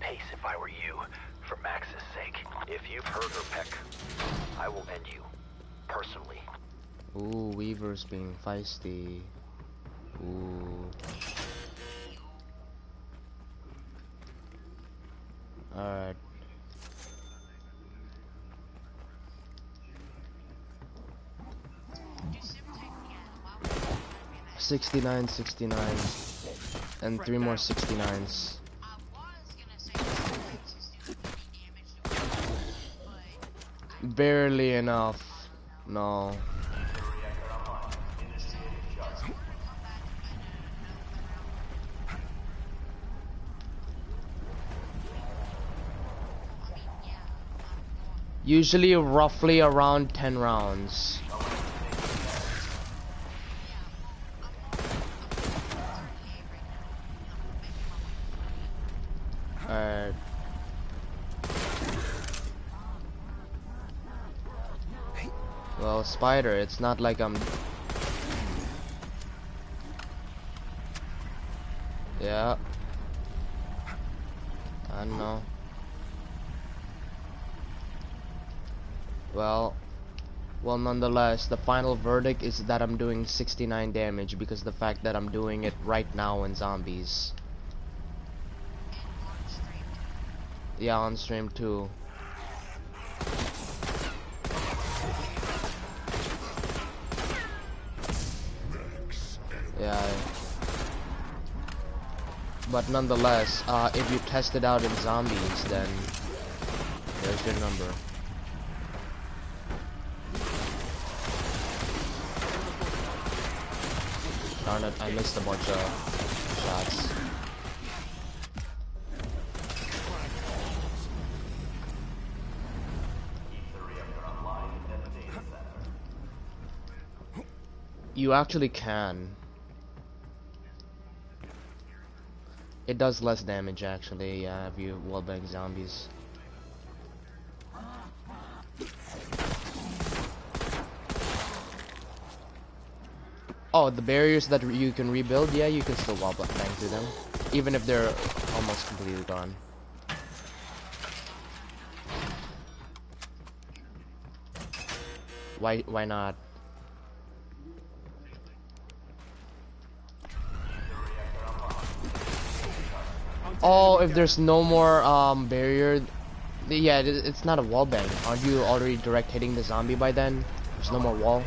pace if I were you, for Max's sake. If you've hurt her, Peck, I will end you, personally. Ooh, Weaver's being feisty. Ooh. Alright. $69, 69, and 3 more 69s. Barely enough. No. Usually roughly around 10 rounds. Alright. Well, Spider, it's not like I'm... Yeah. I don't know. Well, nonetheless, the final verdict is that I'm doing 69 damage because the fact that I'm doing it right now in zombies. Yeah, on stream too. Yeah. But nonetheless, if you test it out in zombies, then there's your number. Darn it, I missed a bunch of shots. You actually can. It does less damage actually, yeah, if you wallbang zombies. Oh, the barriers that you can rebuild, yeah, you can still wallbang through them, even if they're almost completely gone. Why not? Oh, if there's no more barrier, yeah, it's not a wall bang. Aren't you already direct hitting the zombie by then? There's no more wall.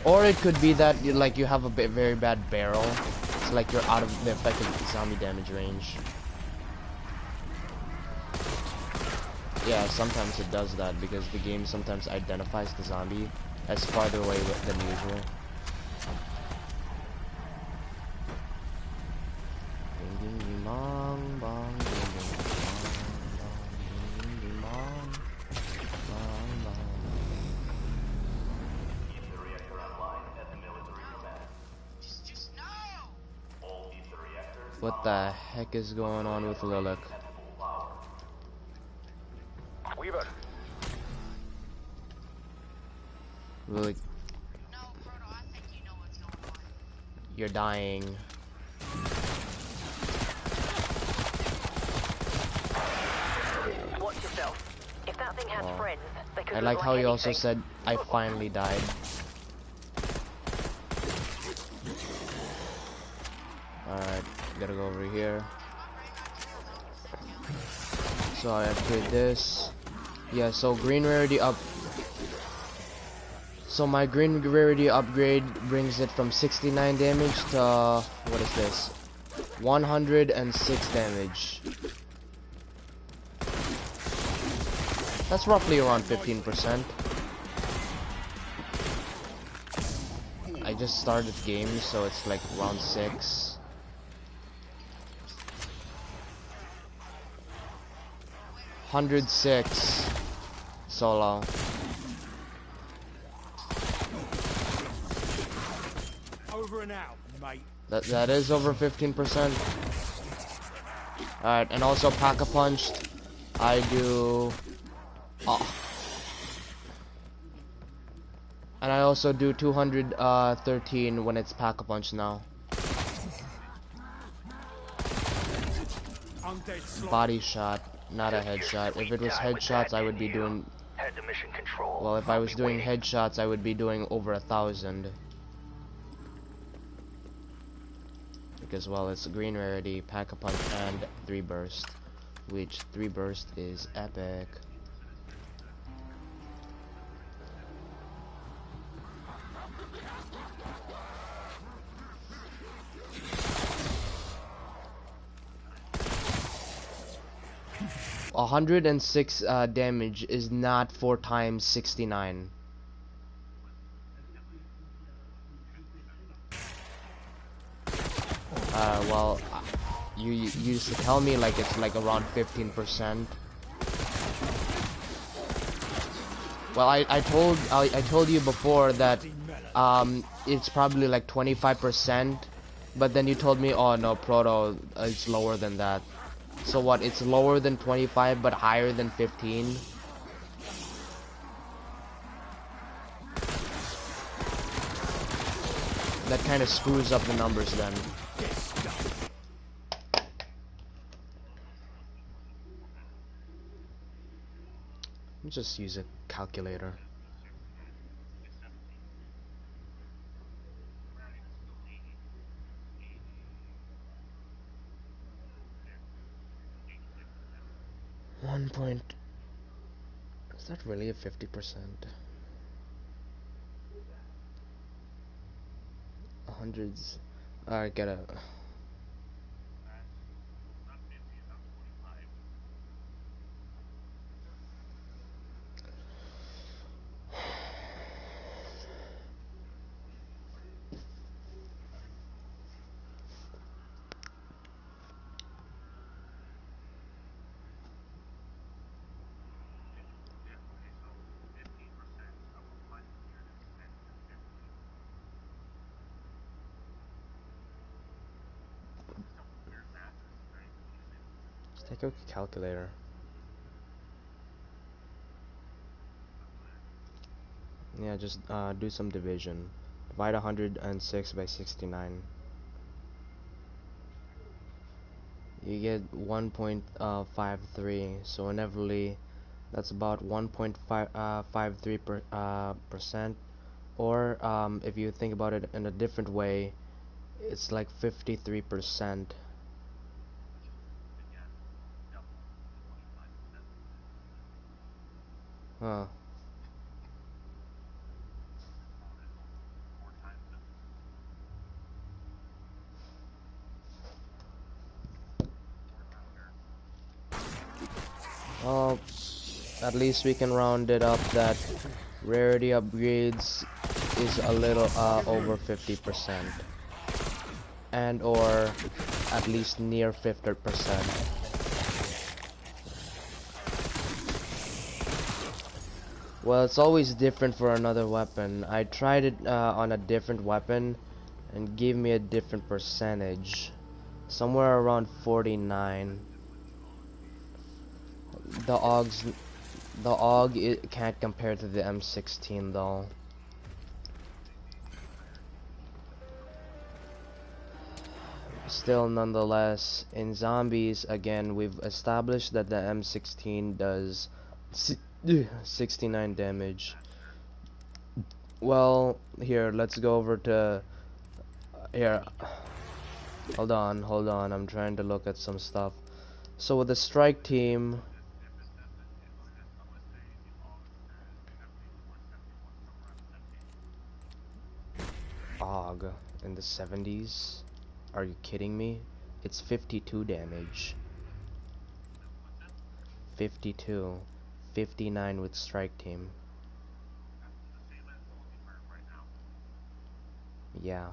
Or it could be that you have a very bad barrel. It's like you're out of the effective zombie damage range. Yeah, sometimes it does that because the game sometimes identifies the zombie as farther away than usual. What the heck is going on with Lilac? Weaver. Really? No, Proto, I think you know what's going on. You're dying. Watch yourself. If that thing had friends, they could I like how he also said, I finally died. Alright, gotta go over here. So I upgrade this. Yeah, so green rarity up. So my green rarity upgrade brings it from 69 damage to, what is this? 106 damage. That's roughly around 15%. I just started the game, so it's like round 6. 106 solo. Over and out, mate. That is over 15%. Alright, and also pack-a-punched. I do And I also do 213 when it's pack-a-punch now. Undead slot. Body shot, not a headshot. If it was headshots, I would be doing... Head to mission control. Well, if I was doing headshots, I would be doing over 1,000. Because, well, it's green rarity, pack-a-punch, and 3 burst. Which 3 burst is epic. $106 damage is not 4 times 69. Well, you used to tell me like it's like around 15%. Well, I told you before that it's probably like 25%, but then you told me, oh no, Proto, it's lower than that. So what? It's lower than 25 but higher than 15. That kind of screws up the numbers then. Let's just use a calculator. Is that really a 50%? Hundreds. I gotta. Take a calculator. Yeah, just do some division. Divide 106 by 69. You get 1.53. So inevitably, that's about 1.53 percent. Or if you think about it in a different way, it's like 53%. Huh. Well, at least we can round it up that rarity upgrades is a little over 50%. And or at least near 50%. Well, it's always different for another weapon. I tried it on a different weapon and gave me a different percentage. Somewhere around 49. The AUG, it can't compare to the M16 though. Still, nonetheless, in zombies, again, we've established that the M16 does 69 damage. Well, here, let's go over to here. Hold on, I'm trying to look at some stuff. So with the strike team, AUG in the 70s. Are you kidding me? It's 52 damage. 52. 59 with strike team. Yeah.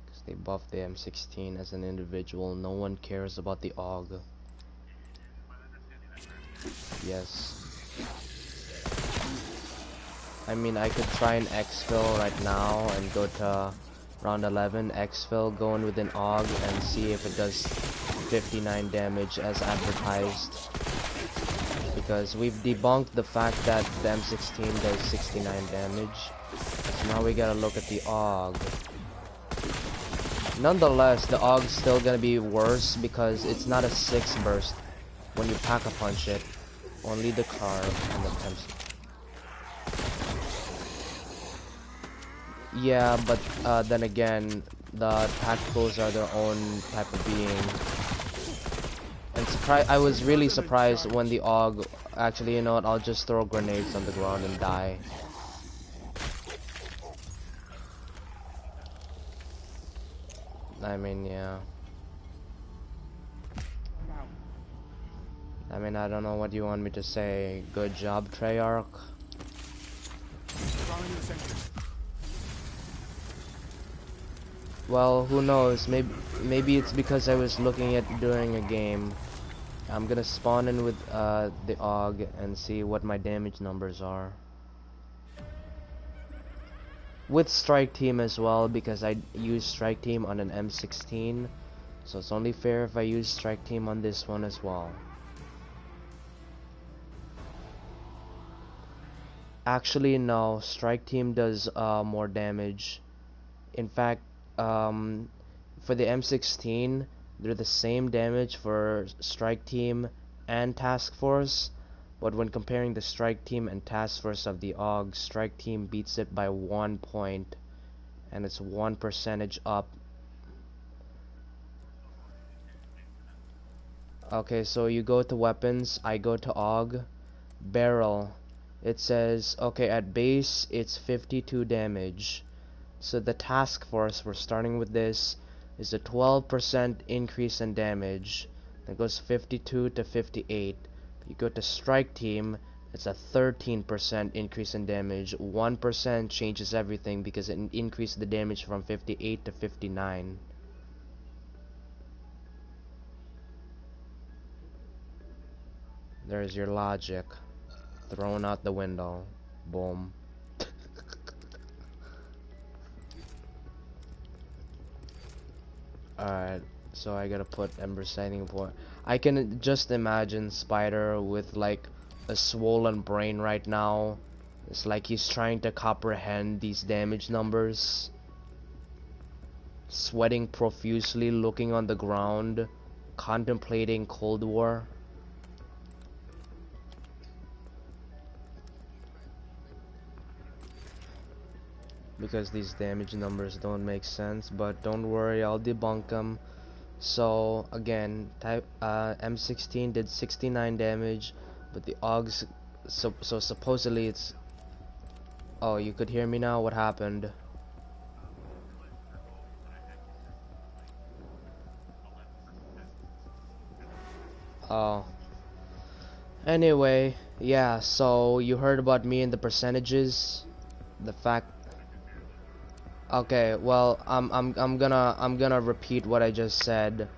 Because they buffed the M16 as an individual. No one cares about the AUG. Yes. I mean, I could try an exfil right now and go to round 11, exfil, go in with an AUG and see if it does 59 damage as advertised, because we've debunked the fact that the M16 does 69 damage. So now we gotta look at the AUG. Nonetheless, the AUG's still gonna be worse because it's not a 6 burst when you pack a punch it. Only the carb and the temps. Yeah, but then again, the tacticals are their own type of being. And I was really surprised when the AUG actually, you know what, I'll just throw grenades on the ground and die. I mean, yeah. I mean, I don't know what you want me to say. Good job, Treyarch. Well, who knows? Maybe it's because I was looking at during a game. I'm gonna spawn in with the AUG and see what my damage numbers are. With Strike Team as well, because I use Strike Team on an M16, so it's only fair if I use Strike Team on this one as well. Actually, no, Strike Team does more damage. In fact, for the M16, they're the same damage for Strike Team and Task Force, but when comparing the Strike Team and Task Force of the AUG, Strike Team beats it by 1 point, and it's 1% up. Okay, so you go to weapons, I go to AUG, barrel. It says, okay, at base, it's 52 damage. So the Task Force, we're starting with this, is a 12% increase in damage. That goes 52 to 58. You go to Strike Team, it's a 13% increase in damage. 1% changes everything because it increased the damage from 58 to 59. There's your logic. Thrown out the window. Boom. Alright, so I gotta put Ember Sighting Point. I can just imagine Spider with like a swollen brain right now. It's like he's trying to comprehend these damage numbers. Sweating profusely, looking on the ground, contemplating Cold War. Because these damage numbers don't make sense, but don't worry, I'll debunk them. So again, M16 did 69 damage, but the AUGs, so supposedly it's, oh, you could hear me now. What happened? Oh, anyway, yeah, so you heard about me and the percentages, the fact. Okay, well, I'm gonna repeat what I just said.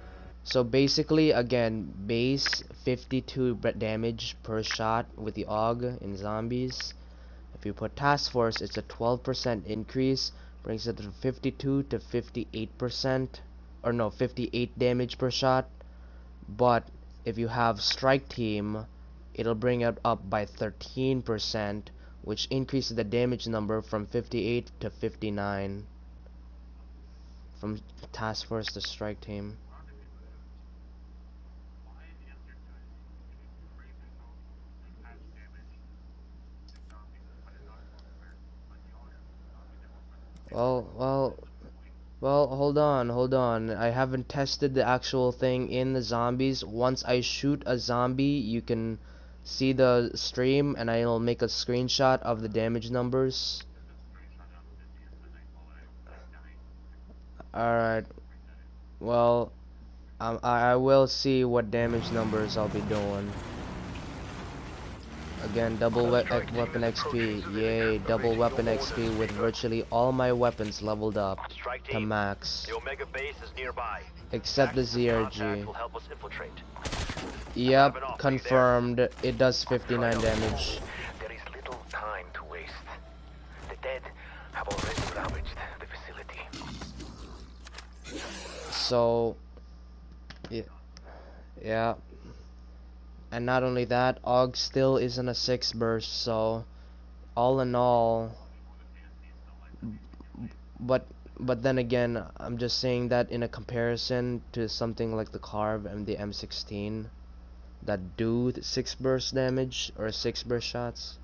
So basically, again, base 52 damage per shot with the AUG in zombies. If you put Task Force, it's a 12% increase, brings it to 52 to 58%, or no, 58 damage per shot. But if you have Strike Team, it'll bring it up by 13%, which increases the damage number from 58 to 59. From Task Force to Strike Team. Well, hold on. I haven't tested the actual thing in the zombies. Once I shoot a zombie, you can see the stream, and I'll make a screenshot of the damage numbers. Alright, well, I will see what damage numbers I'll be doing. Again, double weapon XP, yay, double weapon XP with virtually all my weapons leveled up to max. The Omega base is nearby. Except the Contact ZRG. will help us infiltrate. Yep, confirmed, it does 59 damage. There is little time to waste. The dead have already ravaged the facility. So, yeah. Yeah, and not only that, Og still isn't a 6 burst, so all in all, but but then again, I'm just saying that in a comparison to something like the Carve and the M16 that do 6 burst damage or 6 burst shots.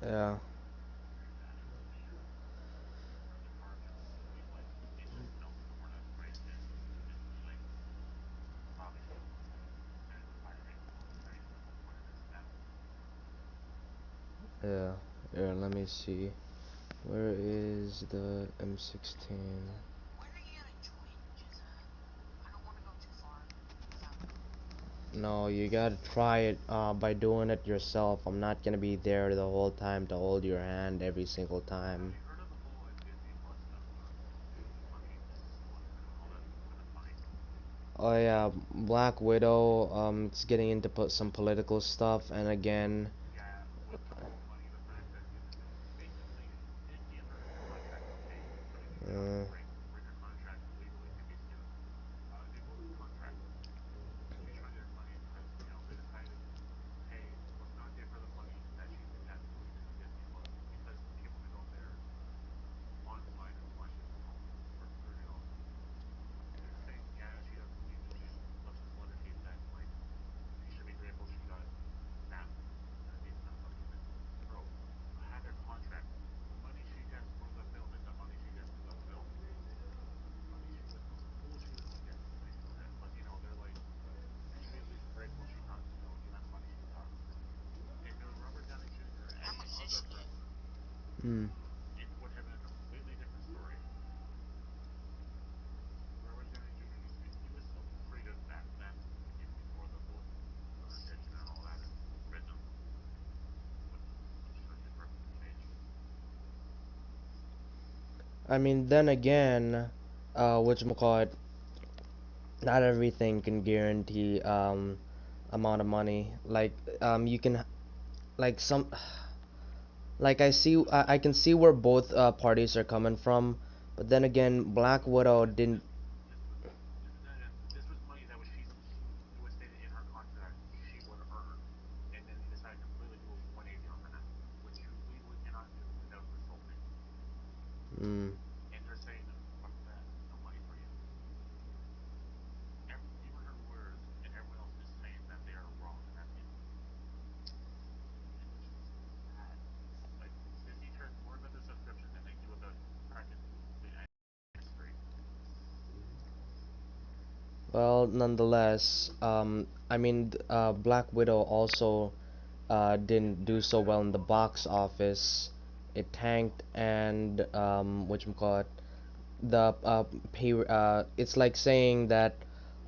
Yeah, yeah, yeah, let me see. Where is the M16? No, you gotta try it by doing it yourself. I'm not gonna be there the whole time to hold your hand every single time. Oh yeah, Black Widow, it's getting into some political stuff, and again, uh, hmm. I mean, then again, whatchamacallit, not everything can guarantee amount of money. Like you can like some like I can see where both parties are coming from, but then again, Black Widow didn't. Mm, well, nonetheless, I mean, Black Widow also didn't do so well in the box office. It tanked, and whatchamacallit, the pay it's like saying that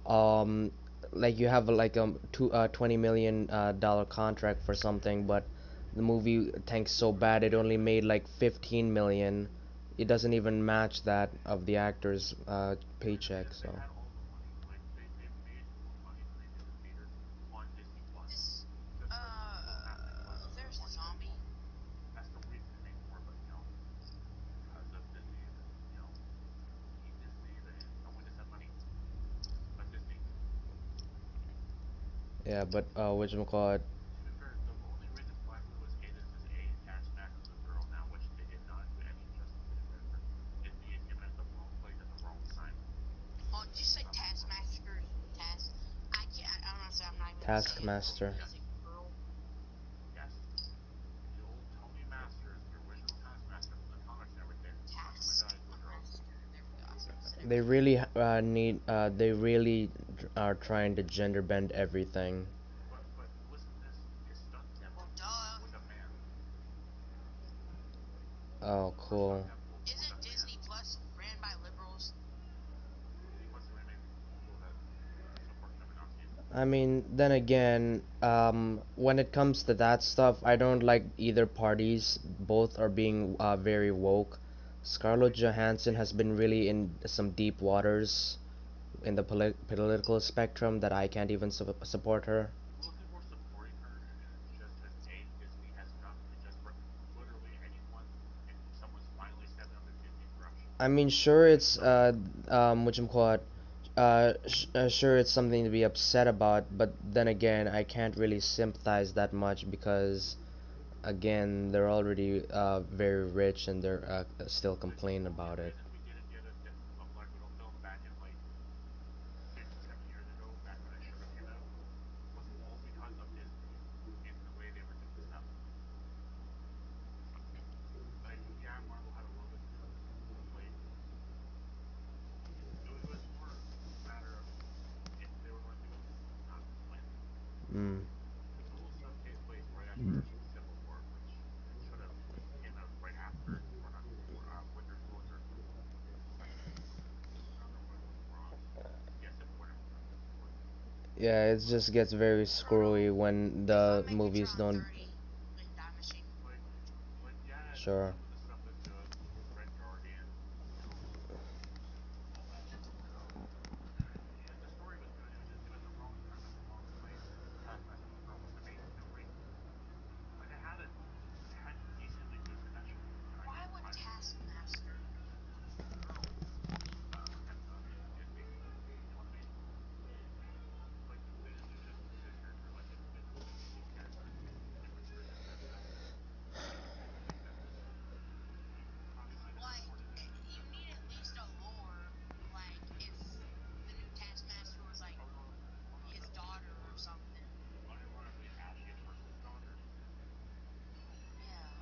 um like you have like a $20 million dollar contract for something, but the movie tanks so bad it only made like 15 million. It doesn't even match that of the actor's paycheck, so yeah. But whatchamacallit, Taskmaster. They really they really are trying to gender bend everything. Oh, cool. I mean, then again, when it comes to that stuff, I don't like either parties. Both are being very woke. Scarlett Johansson has been really in some deep waters in the political spectrum that I can't even support her. I mean, sure, it's what you call it, sure, it's something to be upset about, but then again, I can't really sympathize that much because, again, they're already very rich and they're still complaining about it. Mm. Yeah, it just gets very screwy when the movies don't. Sure.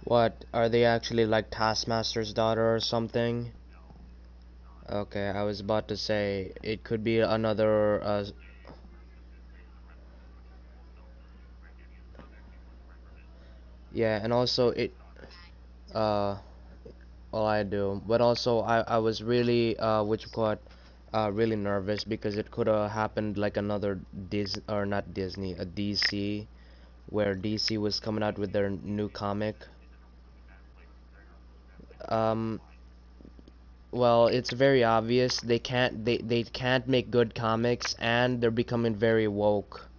What, are they actually like Taskmaster's daughter or something? Okay, I was about to say it could be another yeah, and also it uh well, I do, but also I was really which you call it, really nervous because it could have happened like another or not Disney, a DC, where DC was coming out with their new comic. Um, well, it's very obvious they can't make good comics and they're becoming very woke.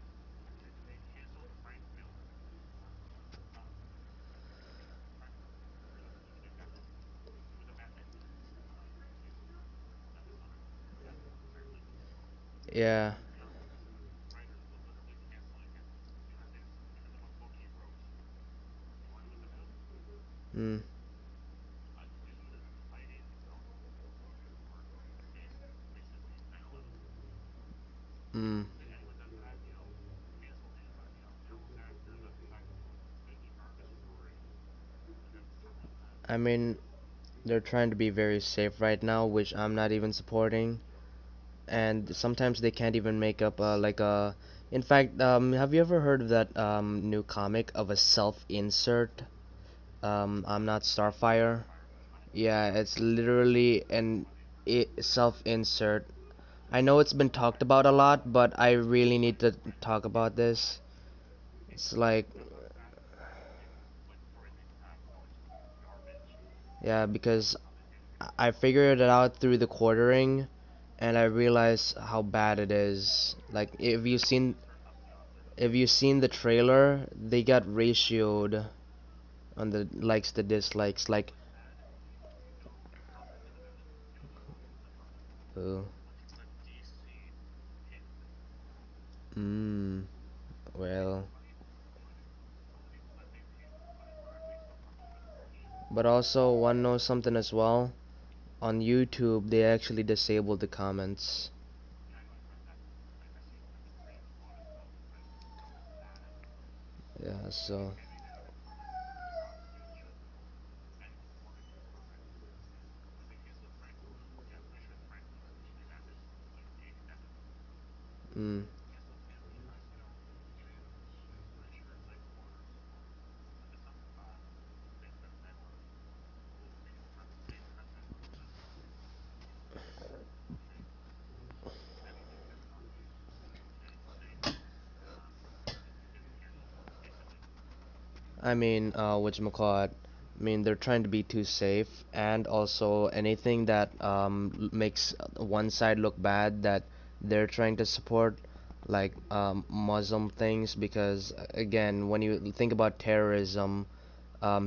Yeah. Mm. Mm. I mean, they're trying to be very safe right now, which I'm not even supporting. And sometimes they can't even make up like a. In fact, have you ever heard of that new comic of a self-insert? I'm not Starfire. Yeah, it's literally an self-insert. I know it's been talked about a lot, but I really need to talk about this. It's like, yeah, because I figured it out through the quartering, and I realized how bad it is. Like, if you've seen the trailer, they got ratioed on the likes to dislikes. Like, oh, mm, well, but also one knows something as well. On YouTube, they actually disabled the comments. Yeah, so, mm, I mean, whatchamacallit, I mean, they're trying to be too safe, and also anything that makes one side look bad, that they're trying to support like Muslim things because again, when you think about terrorism,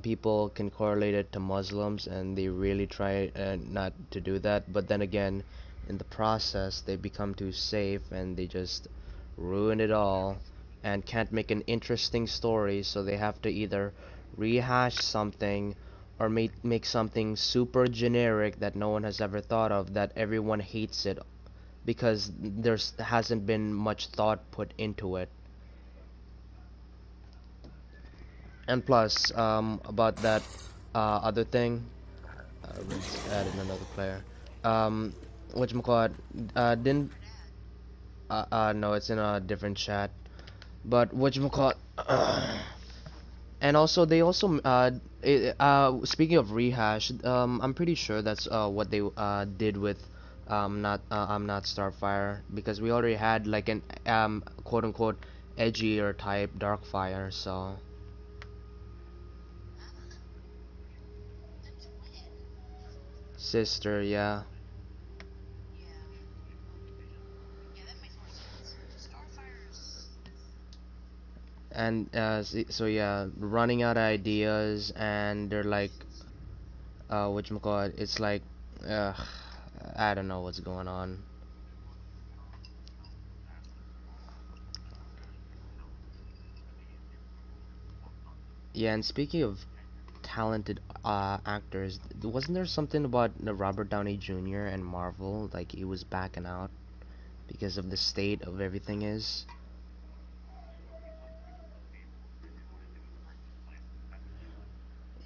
people can correlate it to Muslims, and they really try not to do that. But then again, in the process, they become too safe and they just ruin it all and can't make an interesting story, so they have to either rehash something or make something super generic that no one has ever thought of, that everyone hates it because there's hasn't been much thought put into it. And plus, about that other thing, Red's added another player. Um, whatchamacallit, didn't, no, it's in a different chat. But whatchamacallit, and also they also, speaking of rehash, I'm pretty sure that's what they did with, not, I'm not Starfire, because we already had like an, quote unquote, edgier type Darkfire, so. Sister, yeah. And so yeah, running out of ideas, and they're like, whatchamacallit, it's like, uh, I don't know what's going on. Yeah, and speaking of talented actors, wasn't there something about Robert Downey Jr. and Marvel, like he was backing out because of the state of everything is?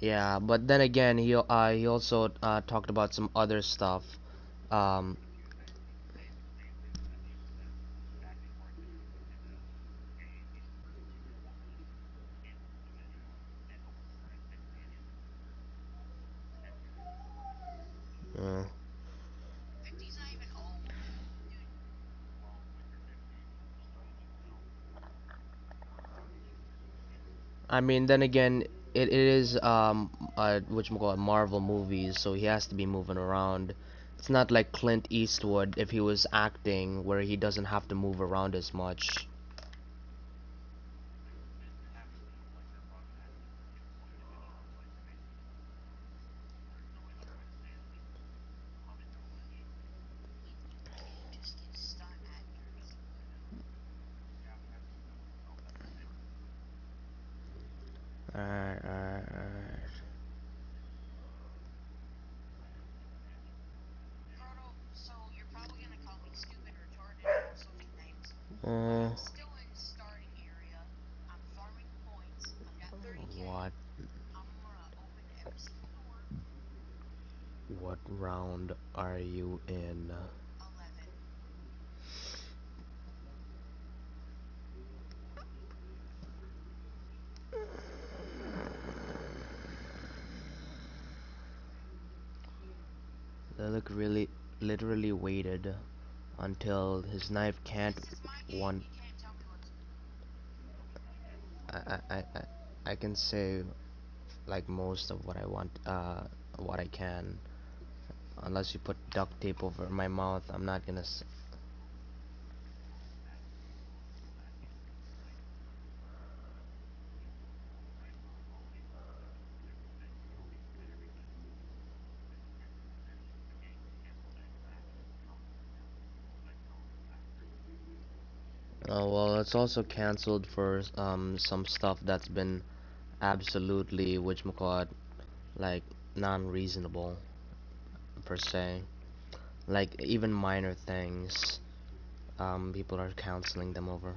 Yeah, but then again, he also talked about some other stuff. Um, uh, I mean, then again, it is whatchamacallit, Marvel movies, so he has to be moving around. It's not like Clint Eastwood if he was acting, where he doesn't have to move around as much. Alright, alright, alright. What? What round are you in? They look really, literally waited until his knife can't one. I can say like most of what I want, what I can. Unless you put duct tape over my mouth, I'm not gonna. Well, it's also canceled for some stuff that's been absolutely whatchamacallit, like non-reasonable per se. Like even minor things, people are canceling them over.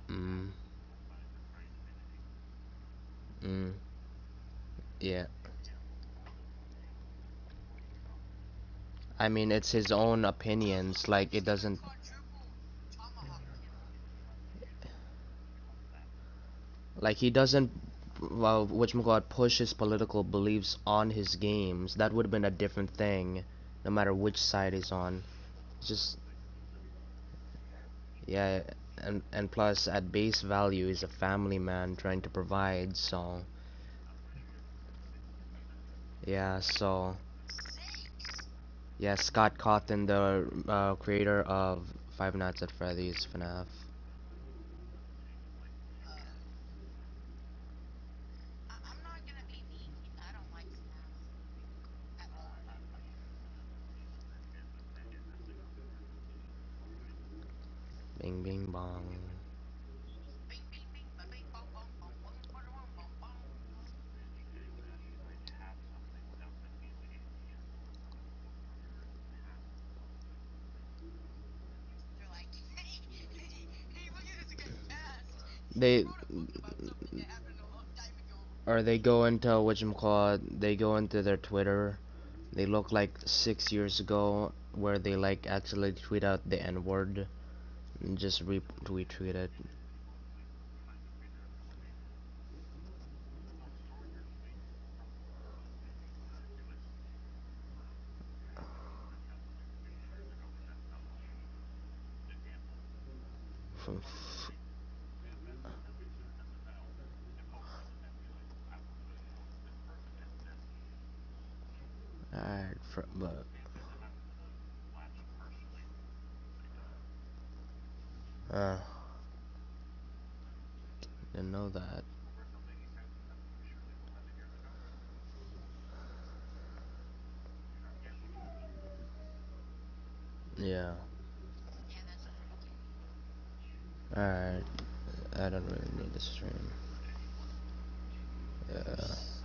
Mm, mm, yeah. I mean, it's his own opinions. Like it doesn't. Like he doesn't, well, whatchamacallit, push his political beliefs on his games. That would have been a different thing, no matter which side he's on. It's just, yeah, and plus, at base value, he's a family man trying to provide. So, Yeah, so yeah, Scott Cawthon, the creator of Five Nights at Freddy's FNAF. Bing bing bong. They or they go into whatchamacallit, they go into their Twitter. They look like 6 years ago where they like actually tweet out the N word and just retweet it. From alright, but uh, didn't know that. Yeah. Alright, I don't really need to stream. Yeah.